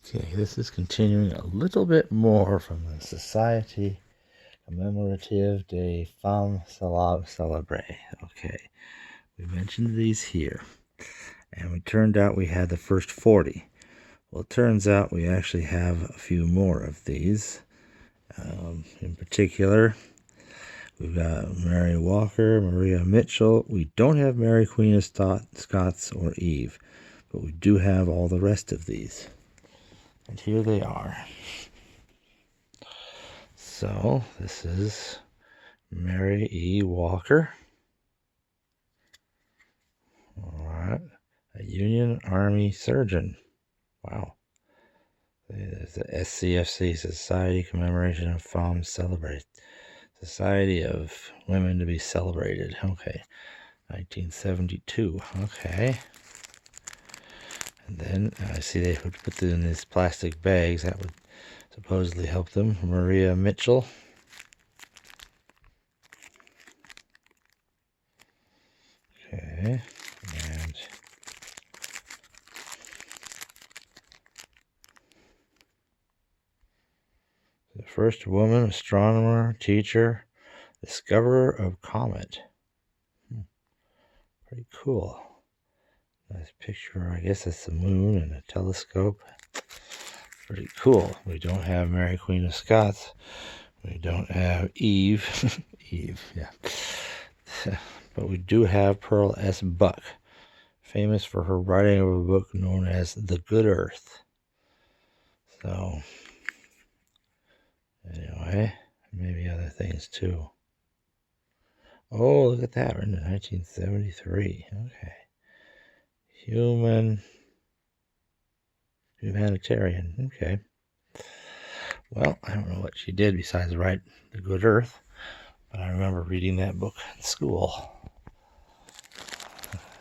Okay, this is continuing a little bit more from the Society Commemorative des Femmes Célèbres. Okay, we mentioned these here, and it turned out we had the first 40. Well, it turns out we actually have a few more of these. In particular, we've got Mary Walker, Maria Mitchell. We don't have Mary Queen of Scots or Eve, but we do have all the rest of these. And here they are. So this is Mary E. Walker. All right. A Union Army surgeon. Wow. There's the SCFC, Society Commemoration of Femmes Celebrate. Society of Women to be Celebrated. Okay. 1972. Okay. And then I see they would put them in these plastic bags. That would supposedly help them. Maria Mitchell. Okay. And the first woman astronomer, teacher, discoverer of comet. Pretty cool. Nice picture. I guess that's the moon and a telescope. Pretty cool. We don't have Mary Queen of Scots. We don't have Eve. Eve, yeah. But we do have Pearl S. Buck, famous for her writing of a book known as The Good Earth. So, anyway, maybe other things too. Oh, look at that. We're in 1973. Okay. Humanitarian. Okay. Well, I don't know what she did besides write The Good Earth, but I remember reading that book in school.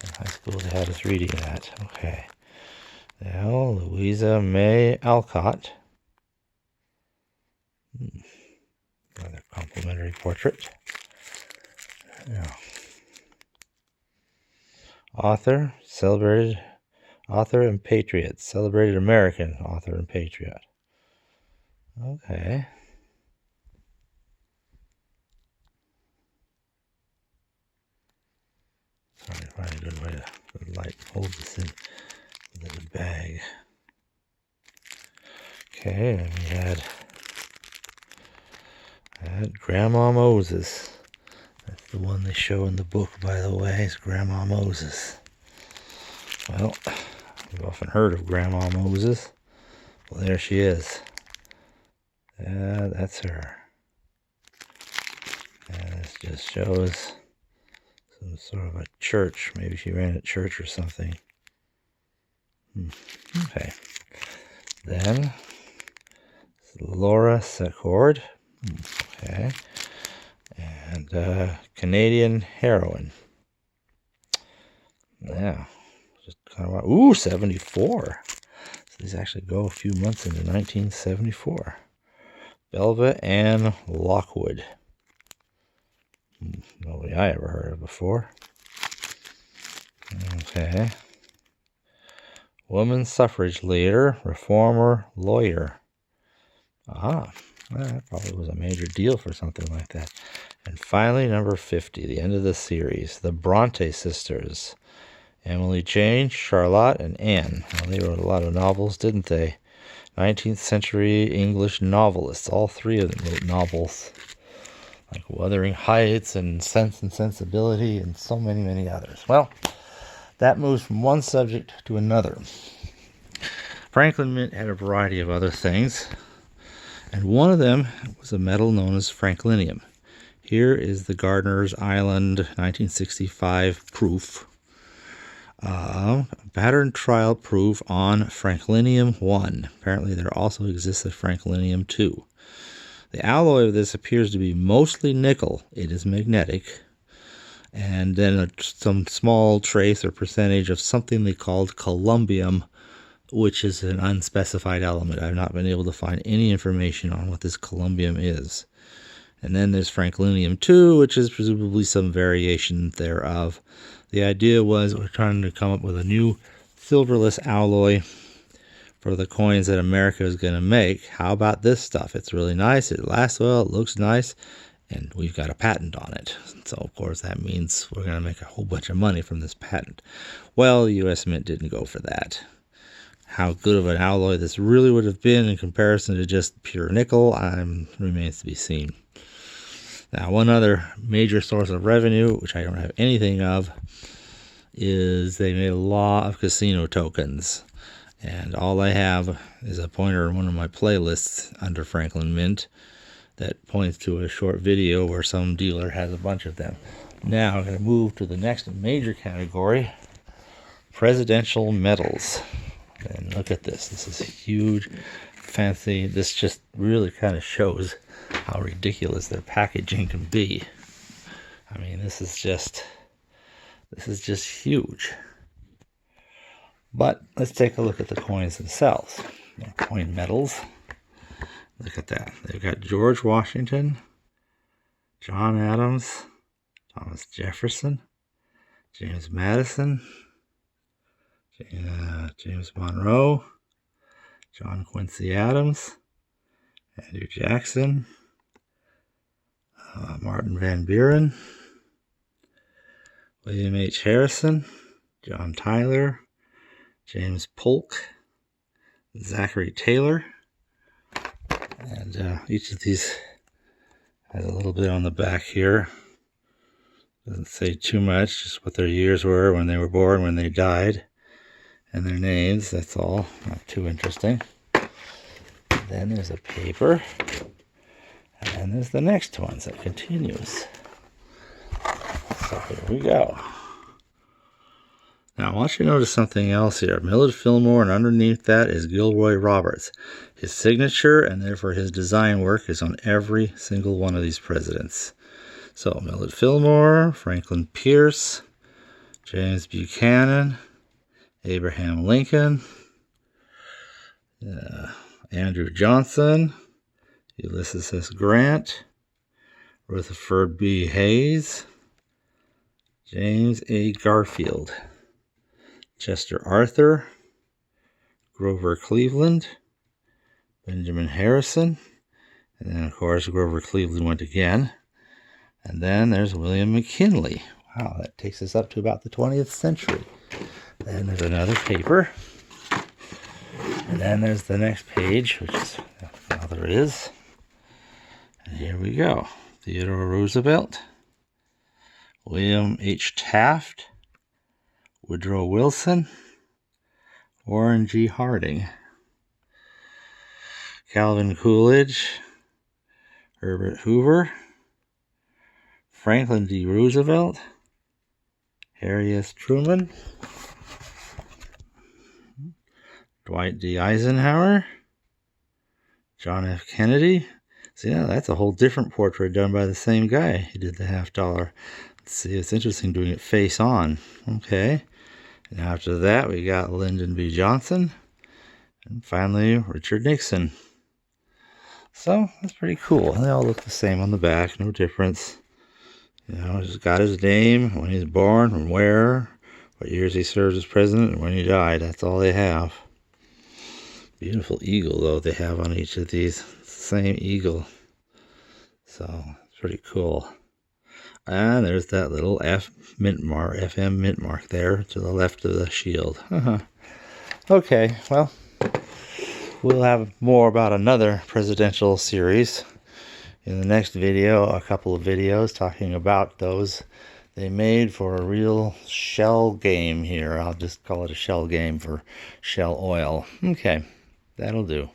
In high school, they had us reading that. Okay. Now, Louisa May Alcott. Another complimentary portrait. Yeah. Author, celebrated author and patriot. Celebrated American author and patriot. Okay. Trying to find a good way to light hold this in the bag. Okay, and we had Grandma Moses. That's the one they show in the book, by the way, is Grandma Moses. Well, we've often heard of Grandma Moses. Well, there she is. That's her. And this just shows some sort of a church. Maybe she ran a church or something. Okay. Then, Laura Secord. Okay. And Canadian heroine. Yeah. Just kind of, ooh, 74. So these actually go a few months into 1974. Belva Ann Lockwood. Nobody I ever heard of before. Okay. Woman suffrage leader, reformer, lawyer. Well, that probably was a major deal for something like that. And finally, number 50, the end of the series, the Bronte sisters. Emily Jane, Charlotte, and Anne. Well, they wrote a lot of novels, didn't they? 19th century English novelists. All three of them wrote novels. Like Wuthering Heights and Sense and Sensibility and so many, many others. Well, that moves from one subject to another. Franklin Mint had a variety of other things, and one of them was a metal known as Franklinium. Here is the Gardner's Island 1965 proof. Pattern trial proof on Franklinium 1. Apparently there also exists a Franklinium 2. The alloy of this appears to be mostly nickel. It is magnetic. And then some small trace or percentage of something they called columbium, which is an unspecified element. I've not been able to find any information on what this columbium is. And then there's Franklinium 2, which is presumably some variation thereof. The idea was we're trying to come up with a new silverless alloy for the coins that America is going to make. How about this stuff? It's really nice. It lasts well. It looks nice. And we've got a patent on it. So, of course, that means we're going to make a whole bunch of money from this patent. Well, the U.S. Mint didn't go for that. How good of an alloy this really would have been in comparison to just pure nickel remains to be seen. Now, one other major source of revenue, which I don't have anything of, is they made a lot of casino tokens. And all I have is a pointer in one of my playlists under Franklin Mint that points to a short video where some dealer has a bunch of them. Now I'm going to move to the next major category, presidential medals. And look at this. This is huge, fancy. This just really kind of shows how ridiculous their packaging can be. I mean, this is just huge. But let's take a look at the coins themselves. Coin medals. Look at that. They've got George Washington, John Adams, Thomas Jefferson, James Madison, James Monroe, John Quincy Adams, Andrew Jackson, Martin Van Buren, William H. Harrison, John Tyler, James Polk, Zachary Taylor. And each of these has a little bit on the back here. Doesn't say too much, just what their years were, when they were born, when they died, and their names. That's all. Not too interesting. Then there's a paper. And then there's the next one that continues. So here we go. Now I want you to notice something else here. Millard Fillmore, and underneath that is Gilroy Roberts. His signature, and therefore his design work, is on every single one of these presidents. So Millard Fillmore, Franklin Pierce, James Buchanan, Abraham Lincoln, Andrew Johnson, Ulysses S. Grant, Rutherford B. Hayes, James A. Garfield, Chester Arthur, Grover Cleveland, Benjamin Harrison, and then of course Grover Cleveland went again. And then there's William McKinley. Wow, that takes us up to about the 20th century. Then there's another paper. And then there's the next page, which is all there is. And here we go. Theodore Roosevelt, William H. Taft, Woodrow Wilson, Warren G. Harding, Calvin Coolidge, Herbert Hoover, Franklin D. Roosevelt, Harry S. Truman, Dwight D. Eisenhower, John F. Kennedy. See, now that's a whole different portrait done by the same guy. He did the $50. Let's see, it's interesting doing it face on. Okay. And after that, we got Lyndon B. Johnson. And finally, Richard Nixon. So, that's pretty cool. They all look the same on the back, no difference. You know, he's got his name, when he's born, and where, what years he served as president, and when he died. That's all they have. Beautiful eagle, though, they have on each of these. Same eagle. So, it's pretty cool. And there's that little FM mint mark there to the left of the shield. Okay, well, we'll have more about another presidential series in the next video, a couple of videos talking about those they made for a real shell game here. I'll just call it a shell game for Shell Oil. Okay, that'll do.